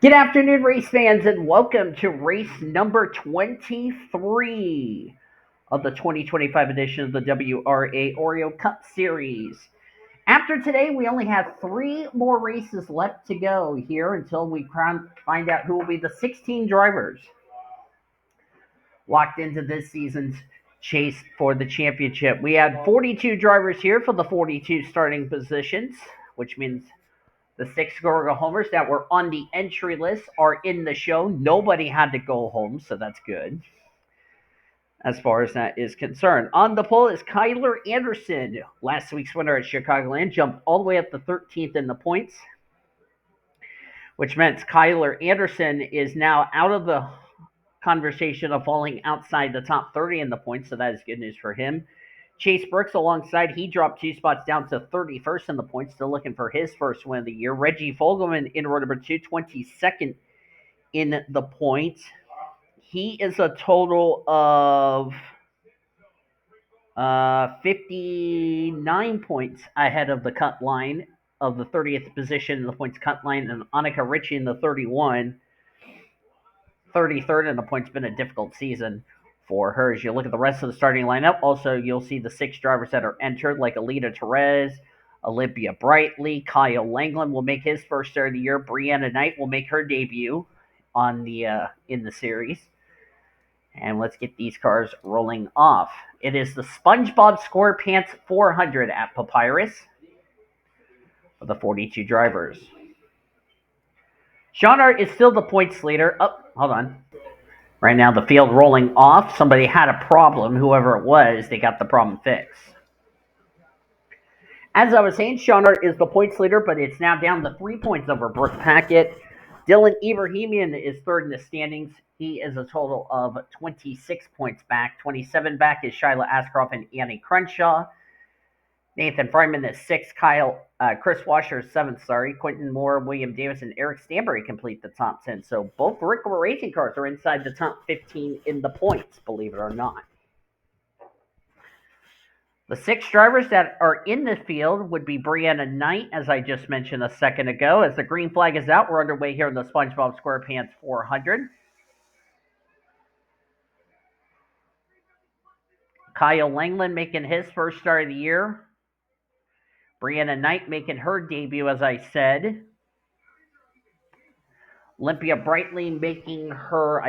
Good afternoon, race fans, and welcome to race number 23 of the 2025 edition of the WRA Oreo Cup Series. After today, we only have 3 more races left to go here until we find out who will be the 16 drivers locked into this season's chase for the championship. We had 42 drivers here for the 42 starting positions, which means the 6 Gorga homers that were on the entry list are in the show. Nobody had to go home, so that's good as far as that is concerned. On the pole is Kyler Anderson. Last week's winner at Chicagoland jumped all the way up to 13th in the points, which meant Kyler Anderson is now out of the conversation of falling outside the top 30 in the points, so that is good news for him. Chase Brooks alongside, he dropped 2 spots down to 31st in the points, still looking for his first win of the year. Reggie Fogelman in row number 2, 22nd in the points. He is a total of 59 points ahead of the cut line of the 30th position in the points cut line, and Annika Ritchie in the 33rd in the points. Been a difficult season for her. As you look at the rest of the starting lineup, also you'll see the 6 drivers that are entered, like Alita Perez, Olympia Brightly, Kyle Langland will make his first start of the year. Brianna Knight will make her debut on the in the series. And let's get these cars rolling off. It is the SpongeBob SquarePants 400 at Papyrus for the 42 drivers. S Ard is still the points leader. Oh, hold on. Right now, the field rolling off. Somebody had a problem. Whoever it was, they got the problem fixed. As I was saying, S Ard is the points leader, but it's now down to 3 points over B Paquette. D Ebrahimian is third in the standings. He is a total of 26 points back. 27 back is S Askraov and A Crenshaw. N Fryman is 6th. Chris Wascher is 7th. Quentin Moore, William Davis, and Eric Stanbury complete the top 10. So both Rickle racing cars are inside the top 15 in the points, believe it or not. The 6 drivers that are in the field would be Brianna Knight, as I just mentioned a second ago. As the green flag is out, we're underway here in the SpongeBob SquarePants 400. Kyle Langland making his first start of the year. Brianna Knight making her debut, as I said. Olympia Brightly making her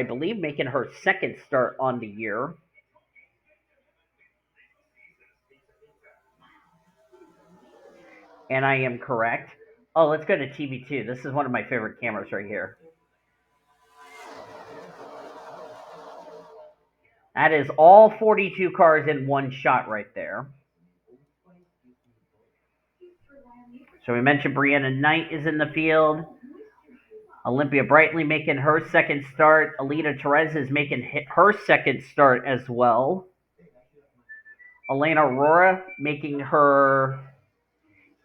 second start on the year. And I am correct. Oh, let's go to TV2. This is one of my favorite cameras right here. That is all 42 cars in one shot right there. So we mentioned Brianna Knight is in the field. Olympia Brightly making her second start. Alita Perez is making her second start as well. Elena Aurora making her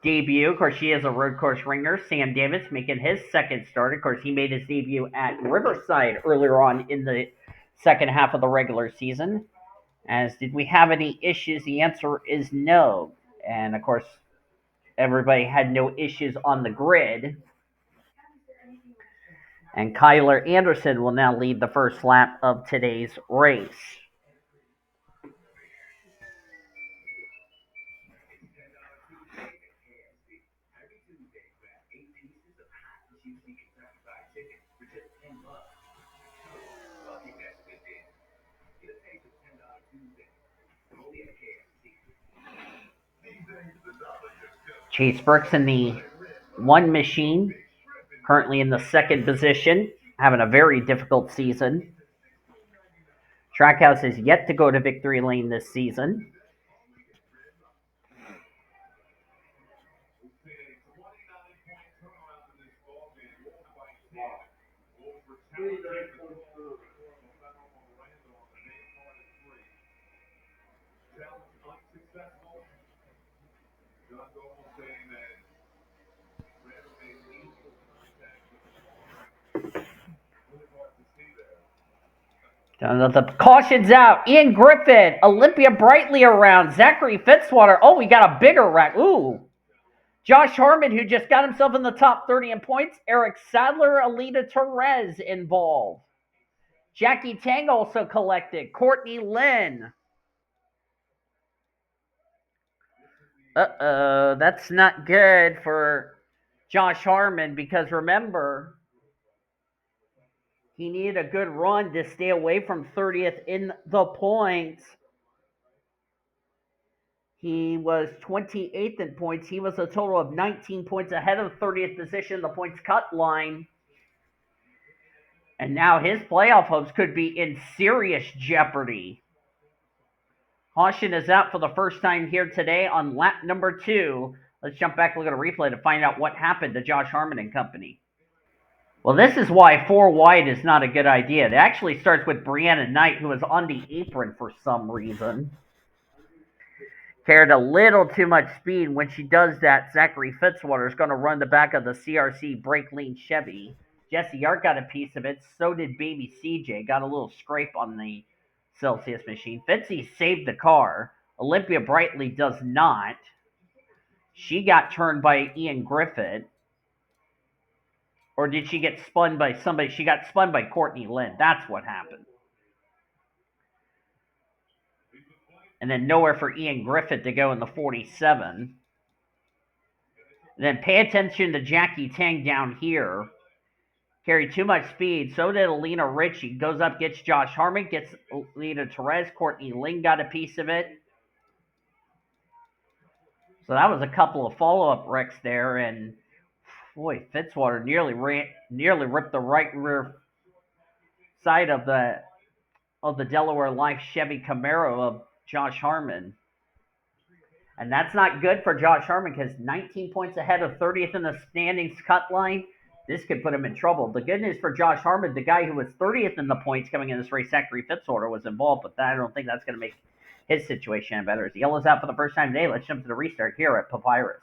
debut. Of course, she is a road course ringer. Sam Davis making his second start. Of course, he made his debut at Riverside earlier on in the second half of the regular season. As did we have any issues? The answer is no. And of course, everybody had no issues on the grid. And Kyler Anderson will now lead the first lap of today's race. Chase Brooks in the 1 machine, currently in the 2nd position, having a very difficult season. Trackhouse is yet to go to victory lane this season. The caution's out. Ian Griffin, Olympia Brightly around. Zachary Fitzwater. Oh, we got a bigger wreck. Ooh. Josh Harmon, who just got himself in the top 30 in points. Eric Sadler, Alita Perez involved. Jackie Tang also collected. Courtney Lynn. Uh-oh, that's not good for Josh Harmon because remember, he needed a good run to stay away from 30th in the points. He was 28th in points. He was a total of 19 points ahead of 30th position in the points cut line. And now his playoff hopes could be in serious jeopardy. Caution is out for the first time here today on lap number 2. Let's jump back and look at a replay to find out what happened to Josh Harmon and company. Well, this is why 4 wide is not a good idea. It actually starts with Brianna Knight, who was on the apron for some reason. Carried a little too much speed. When she does that, Zachary Fitzwater is going to run the back of the CRC brake lean Chevy. Jesse Yart got a piece of it. So did baby CJ. Got a little scrape on the Celsius machine. Fitzy saved the car. Olympia Brightly does not. She got turned by Ian Griffith. Or did she get spun by somebody? She got spun by Courtney Lynn. That's what happened. And then nowhere for Ian Griffith to go in the 47. And then pay attention to Jackie Tang down here. Carried too much speed. So did Alina Ritchie. Goes up, gets Josh Harmon, gets Alina Perez. Courtney Lynn got a piece of it. So that was a couple of follow-up wrecks there. And boy, Fitzwater nearly ripped the right rear side of the Delaware Life Chevy Camaro of Josh Harmon. And that's not good for Josh Harmon because 19 points ahead of 30th in the standings cut line. This could put him in trouble. The good news for Josh Harmon, the guy who was 30th in the points coming in this race, Zachary Fitzwater, was involved, but I don't think that's going to make his situation any better. As the yellow's out for the first time today, let's jump to the restart here at Papyrus.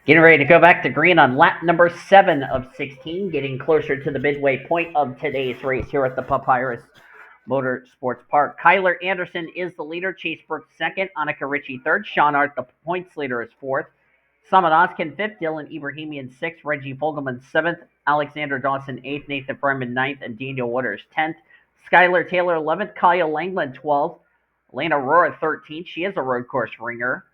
Getting ready to go back to green on lap number 7 of 16, getting closer to the midway point of today's race here at the Papyrus Motorsports Park. Kyler Anderson is the leader. Chase Brooks second. Annika Ritchie third. Sean Art, the points leader, is fourth. Summit Ozkan fifth. Dylan Ebrahimian sixth. Reggie Fogelman seventh. Alexander Dawson eighth. Nathan Fryman ninth. And Daniel Waters 10th. Skylar Taylor 11th. Kyle Langland 12th. Elena Aurora 13th. She is a road course ringer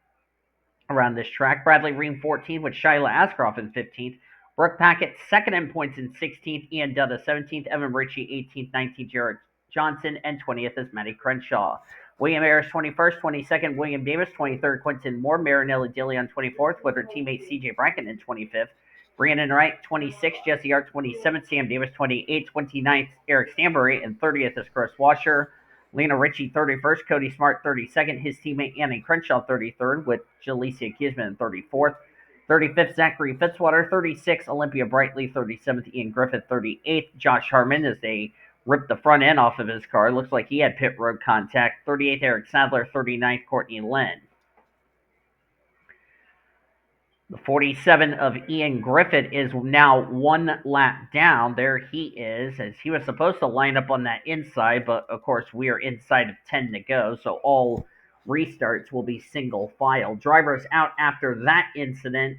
around this track. Bradley Ream 14th with Shyla Askraov in 15th. Brooke Paquette second in points in 16th. Ian Dutta 17th. Evan Ritchie 18th. 19th. Jared Johnson, and 20th is Matty Crenshaw. William Ayers 21st, 22nd, William Davis 23rd, Quentin Moore, Marinelli Dilly 24th, with her teammate C Bracken in 25th, Brandon Wright 26th, Jesse Art 27th, Sam Davis 28th, 29th, Eric Stanbury, and 30th is K Wascher. Lena Ritchie 31st, Cody Smart 32nd, his teammate Annie Crenshaw 33rd, with Jalecia Kisman in 34th. 35th, Zachary Fitzwater. 36th, Olympia Brightly. 37th, Ian Griffith. 38th, Josh Harmon, as they ripped the front end off of his car. Looks like he had pit road contact. 38th, Eric Sadler. 39th, Courtney Lynn. The 47 of Ian Griffith is now one lap down. There he is, as he was supposed to line up on that inside, but of course we are inside of 10 to go, so all restarts will be single file. Drivers out after that incident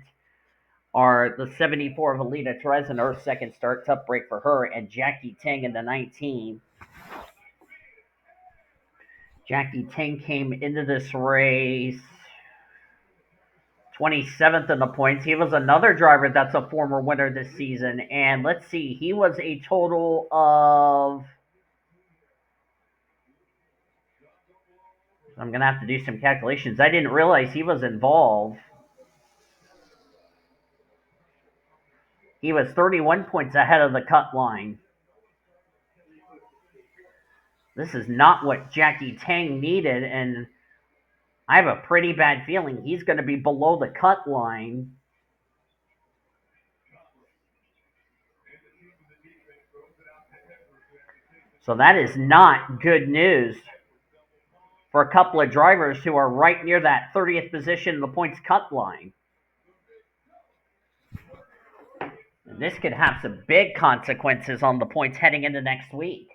are the 74 of Alita Perez in her second start. Tough break for her. And Jackie Tang in the 19. Jackie Tang came into this race 27th in the points. He was another driver that's a former winner this season. And let's see, he was a total of... I'm going to have to do some calculations. I didn't realize he was involved. He was 31 points ahead of the cut line. This is not what Jackie Tang needed, and I have a pretty bad feeling he's going to be below the cut line. So that is not good news for a couple of drivers who are right near that 30th position in the points cut line. And this could have some big consequences on the points heading into next week.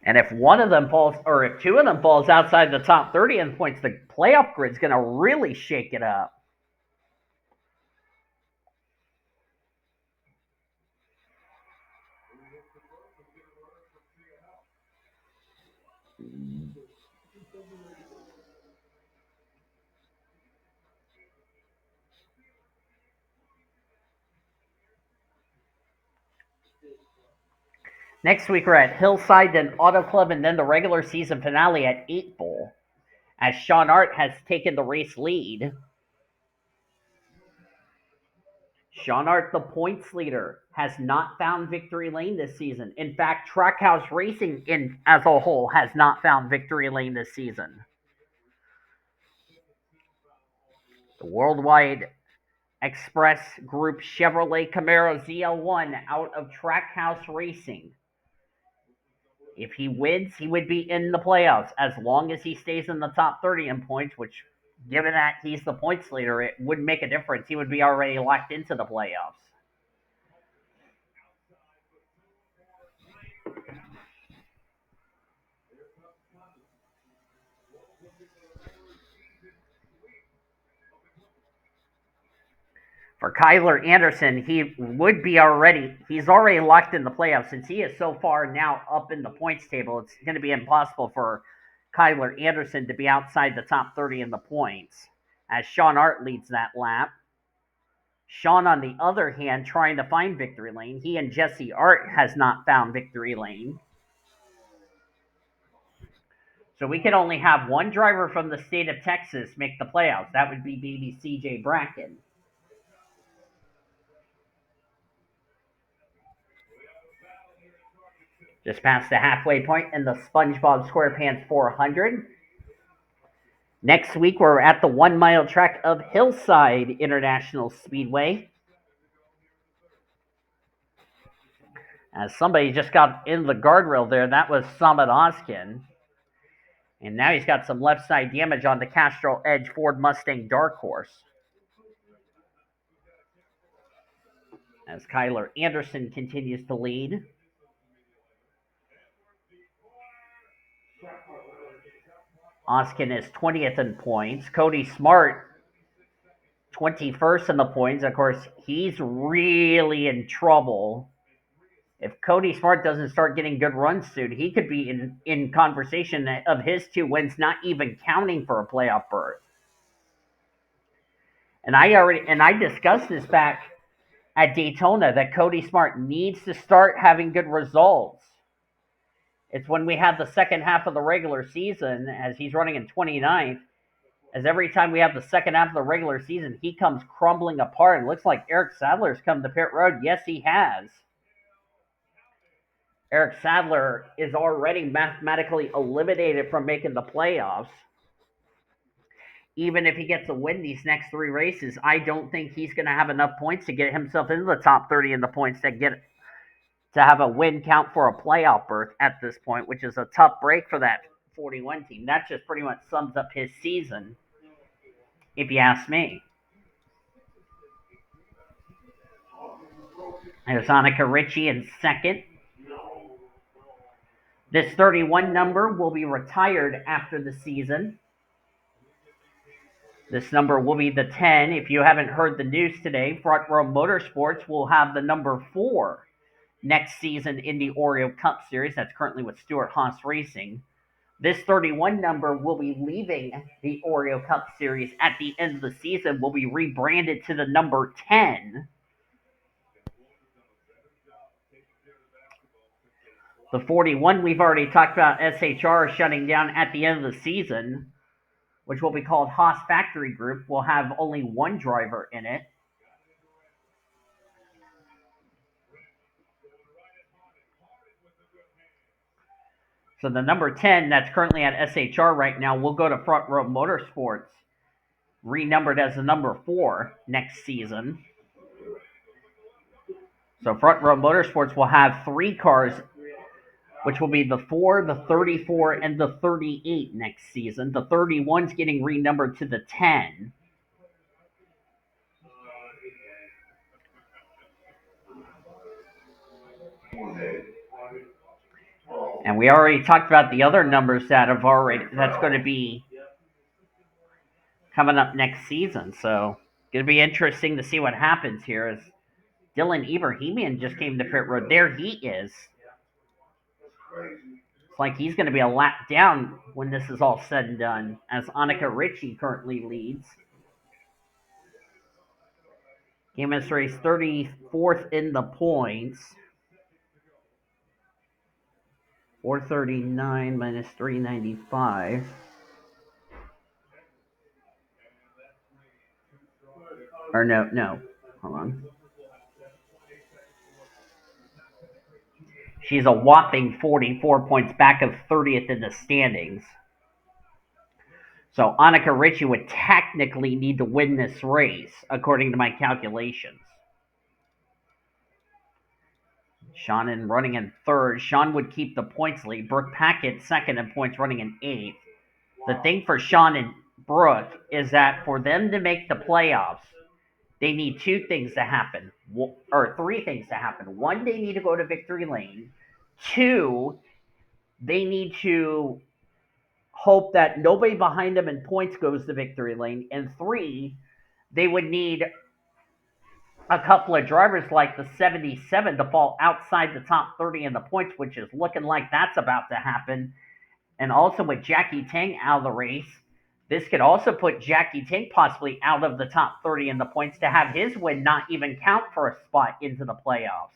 And if one of them falls, or if two of them falls outside the top 30 in points, the playoff grid's going to really shake it up. Next week, we're at Hillside, then Auto Club, and then the regular season finale at 8 Bowl, as Sean Art has taken the race lead. Sean Art, the points leader, has not found victory lane this season. In fact, Trackhouse Racing as a whole has not found victory lane this season. The Worldwide Express Group Chevrolet Camaro ZL1 out of Trackhouse Racing. If he wins, he would be in the playoffs as long as he stays in the top 30 in points, which, given that he's the points leader, it would make a difference. He would be already locked into the playoffs. For Kyler Anderson, he's already locked in the playoffs since he is so far now up in the points table. It's going to be impossible for Kyler Anderson to be outside the top 30 in the points as Sean Art leads that lap. Sean, on the other hand, trying to find victory lane. He and Jesse Art has not found victory lane. So we can only have one driver from the state of Texas make the playoffs. That would be baby C Bracken. Just past the halfway point in the SpongeBob SquarePants 400. Next week, we're at the 1 mile track of Hillside International Speedway. As somebody just got in the guardrail there, that was Samad Ozkan. And now he's got some left side damage on the Castrol Edge Ford Mustang Dark Horse. As Kyler Anderson continues to lead. Ozkan is 20th in points. Cody Smart, 21st in the points. Of course, he's really in trouble. If Cody Smart doesn't start getting good runs soon, he could be in conversation of his 2 wins not even counting for a playoff berth. And I discussed this back at Daytona that Cody Smart needs to start having good results. It's when we have the second half of the regular season, as he's running in 29th, as every time we have the second half of the regular season, he comes crumbling apart. And it looks like Eric Sadler's come to pit road. Yes, he has. Eric Sadler is already mathematically eliminated from making the playoffs. Even if he gets a win these next 3 races, I don't think he's going to have enough points to get himself into the top 30 in the points to have a win count for a playoff berth at this point, which is a tough break for that 41 team. That just pretty much sums up his season, if you ask me. There's Annika Ritchie in second. This 31 number will be retired after the season. This number will be the 10. If you haven't heard the news today, Front Row Motorsports will have the number 4 next season in the Oreo Cup Series. That's currently with Stewart Haas Racing. This 31 number will be leaving the Oreo Cup Series at the end of the season, will be rebranded to the number 10. The 41 we've already talked about SHR shutting down at the end of the season, which will be called Haas Factory Group, will have only one driver in it. So the number 10 that's currently at SHR right now will go to Front Row Motorsports, renumbered as the number 4 next season. So Front Row Motorsports will have 3 cars, which will be the 4, the 34, and the 38 next season. The 31's getting renumbered to the 10. And we already talked about the other numbers that's going to be coming up next season. So it's going to be interesting to see what happens here as D Ebrahimian just came to pit road. There he is. It's like he's going to be a lap down when this is all said and done, as Annika Ritchie currently leads. KMS race 34th in the points. 439 minus 395. Or no. Hold on. She's a whopping 44 points back of 30th in the standings. So Annika Ritchie would technically need to win this race, according to my calculations. Sean running in third. Sean would keep the points lead. Brooke Paquette second in points, running in eighth. The thing for Sean and Brooke is that for them to make the playoffs, they need two things to happen, or three things to happen. One, they need to go to victory lane. Two, they need to hope that nobody behind them in points goes to victory lane. And three, they would need a couple of drivers like the 77 to fall outside the top 30 in the points, which is looking like that's about to happen. And also with Jackie Tang out of the race, this could also put Jackie Tang possibly out of the top 30 in the points to have his win not even count for a spot into the playoffs.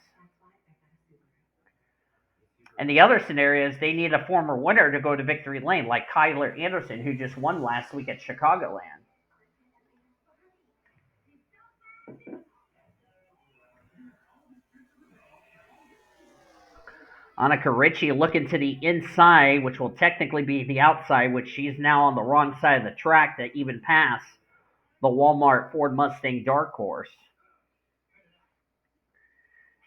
And the other scenario is they need a former winner to go to victory lane, like Kyler Anderson, who just won last week at Chicagoland. Annika Ritchie looking to the inside, which will technically be the outside, which she's now on the wrong side of the track to even pass the Walmart Ford Mustang Dark Horse.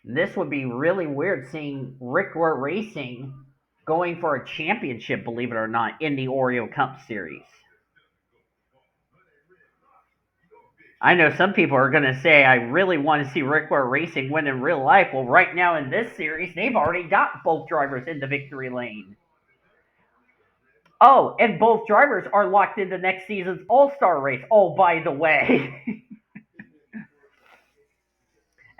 This would be really weird seeing WRA Racing going for a championship, believe it or not, in the Oreo Cup Series. I know some people are going to say, I really want to see WRA Racing win in real life. Well, right now in this series, they've already got both drivers into victory lane. Oh, and both drivers are locked into next season's All-Star race. Oh, by the way.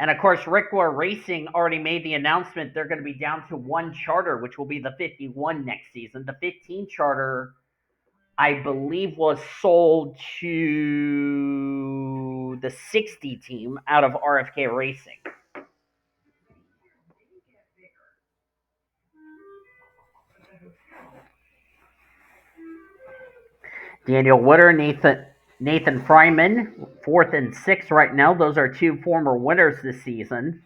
And of course, WRA Racing already made the announcement they're going to be down to one charter, which will be the 51 next season. The 15 charter, I believe, was sold to the 60 team out of RFK Racing. Daniel Witter, Nathan Fryman, 4th and 6th right now. Those are two former winners this season.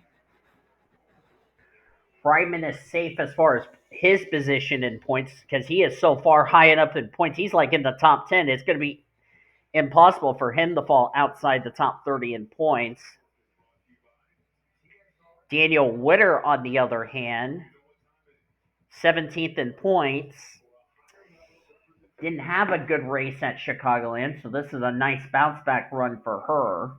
Fryman is safe as far as his position in points because he is so far high enough in points. He's like in the top 10. It's going to be impossible for him to fall outside the top 30 in points. Daniel Witter, on the other hand, 17th in points. Didn't have a good race at Chicagoland, so this is a nice bounce back run for her.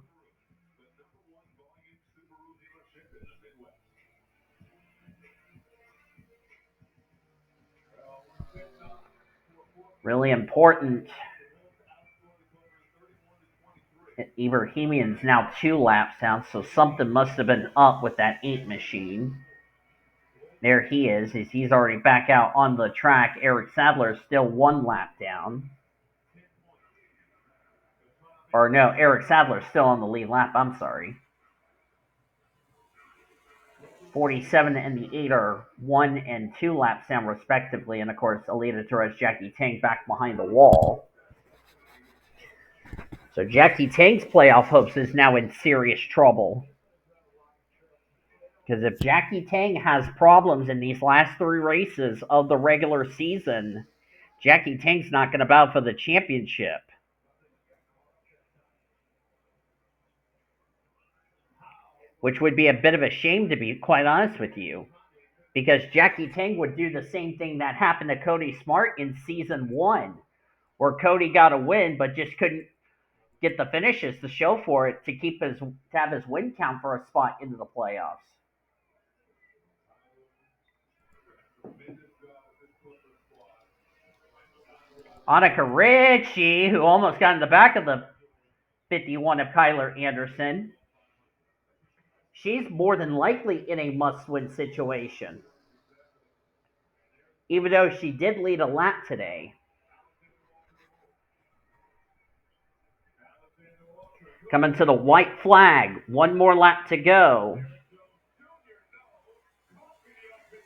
Really important. Ebrahimian's now 2 laps down, so something must have been up with that 8 machine. There he is. He's already back out on the track. Eric Sadler is still 1 lap down. Or no, Eric Sadler is still on the lead lap. I'm sorry. 47 and the 8 are 1 and 2 laps down respectively. And of course, Alita Torres, Jackie Tang back behind the wall. So Jackie Tang's playoff hopes is now in serious trouble. Because if Jackie Tang has problems in these last 3 races of the regular season, Jackie Tang's not going to bow for the championship. Which would be a bit of a shame, to be quite honest with you. Because Jackie Tang would do the same thing that happened to Cody Smart in season 1. Where Cody got a win, but just couldn't get the finishes to show for it to have his win count for a spot into the playoffs. Annika Ritchie, who almost got in the back of the 51 of Kyler Anderson. She's more than likely in a must-win situation, even though she did lead a lap today. Coming to the white flag. One more lap to go.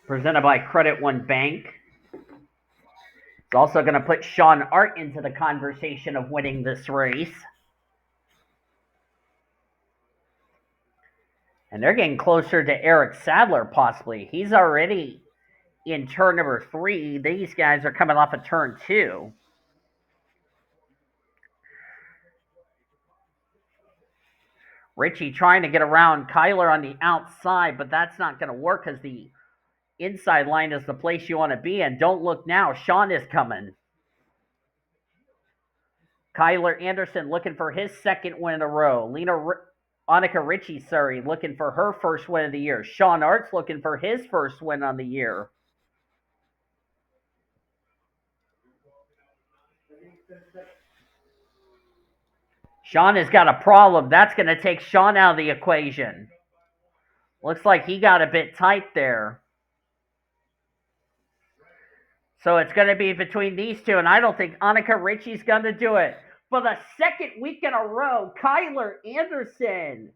Presented by Credit One Bank. It's also going to put Sean Art into the conversation of winning this race. And they're getting closer to Eric Sadler, possibly. He's already in turn number 3. These guys are coming off of turn 2. Richie trying to get around Kyler on the outside, but that's not going to work because the inside line is the place you want to be in. Don't look now. Sean is coming. Kyler Anderson looking for his second win in a row. Annika Ritchie, looking for her first win of the year. Sean Art's looking for his first win on the year. Sean has got a problem. That's going to take Sean out of the equation. Looks like he got a bit tight there. So it's going to be between these two, and I don't think Annika Ritchie's going to do it. For the second week in a row, Kyler Anderson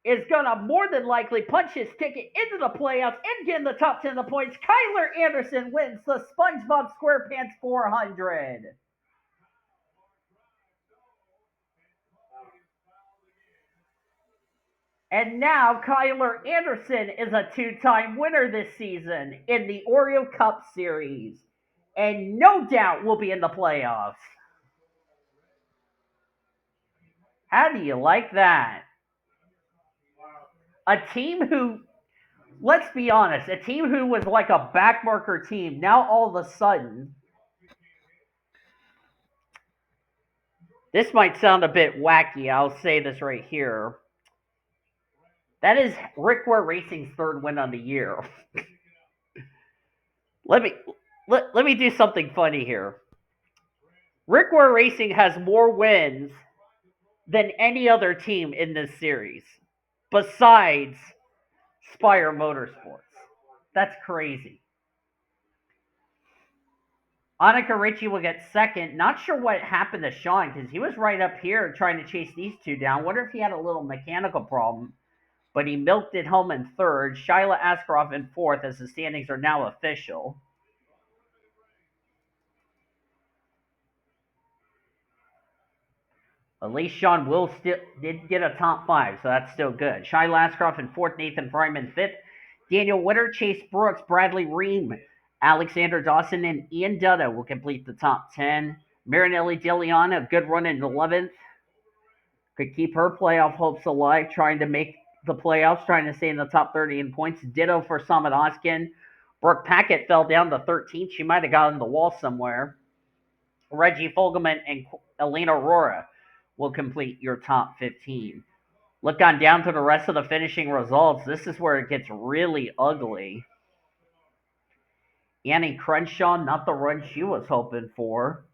is going to more than likely punch his ticket into the playoffs and get in the top 10 of the points. Kyler Anderson wins the SpongeBob SquarePants 400. And now Kyler Anderson is a 2-time winner this season in the Oreo Cup Series. And no doubt will be in the playoffs. How do you like that? A team who, let's be honest, a team who was like a backmarker team, now all of a sudden, this might sound a bit wacky, I'll say this right here. That is Rick Ware Racing's third win on the year. Let me do something funny here. Rick Ware Racing has more wins than any other team in this series, besides Spire Motorsports. That's crazy. Annika Ritchie will get second. Not sure what happened to Sean, because he was right up here trying to chase these two down. Wonder if he had a little mechanical problem. But he milked it home in third. Shyla Askraov in fourth, as the standings are now official. At least Sean Will did get a top 5, so that's still good. Shyla Askraov in fourth, Nathan Fryman fifth. Daniel Witter, Chase Brooks, Bradley Ream, Alexander Dawson, and Ian Dutta will complete the top 10. Marinelli DeLeon, a good run in 11th. Could keep her playoff hopes alive, trying to make the playoffs, trying to stay in the top 30 in points. Ditto for Samad Oskin. Brooke Paquette fell down to 13th. She might have gotten the wall somewhere. Reggie Fogelman and Elena Aurora will complete your top 15. Look on down to the rest of the finishing results. This is where it gets really ugly. Annie Crenshaw, not the run she was hoping for.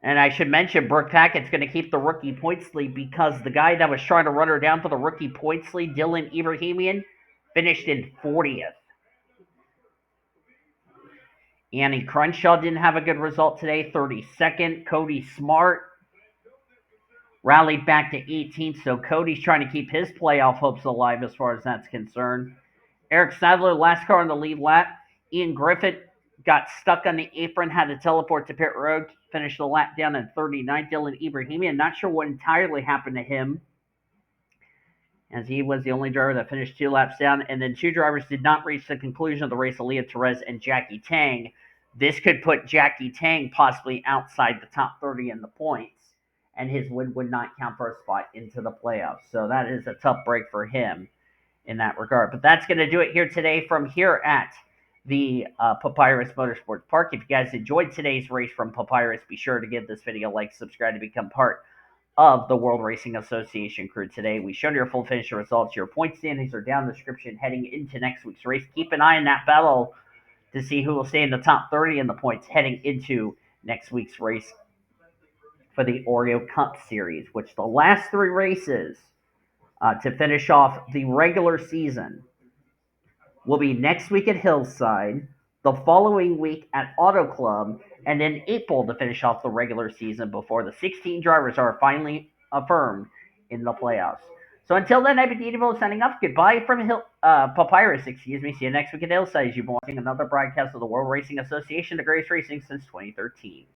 And I should mention, Brooke Packett's going to keep the rookie points lead because the guy that was trying to run her down for the rookie points lead, D Ebrahimian, finished in 40th. Annie Crenshaw didn't have a good result today, 32nd. Cody Smart rallied back to 18th, so Cody's trying to keep his playoff hopes alive as far as that's concerned. Eric Sadler, last car on the lead lap. Ian Griffith got stuck on the apron, had to teleport to pit road, finished the lap down in 39th. Dylan Ebrahimian, not sure what entirely happened to him, as he was the only driver that finished 2 laps down. And then 2 drivers did not reach the conclusion of the race, Aaliyah Perez and Jackie Tang. This could put Jackie Tang possibly outside the top 30 in the points, and his win would not count for a spot into the playoffs. So that is a tough break for him in that regard. But that's going to do it here today from here at the Papyrus Motorsports Park. If you guys enjoyed today's race from Papyrus, be sure to give this video a like, subscribe to become part of the World Racing Association crew today. We showed your full finisher results. Your point standings are down in the description heading into next week's race. Keep an eye on that battle to see who will stay in the top 30 in the points heading into next week's race for the Oreo Cup Series, which the last three races to finish off the regular season will be next week at Hillside, the following week at Auto Club, and in April to finish off the regular season before the 16 drivers are finally affirmed in the playoffs. So until then, I've been D Ebrahimian signing off. Goodbye from Papyrus, excuse me. See you next week at Hillside. You've been watching another broadcast of the World Racing Association, the greatest racing since 2013.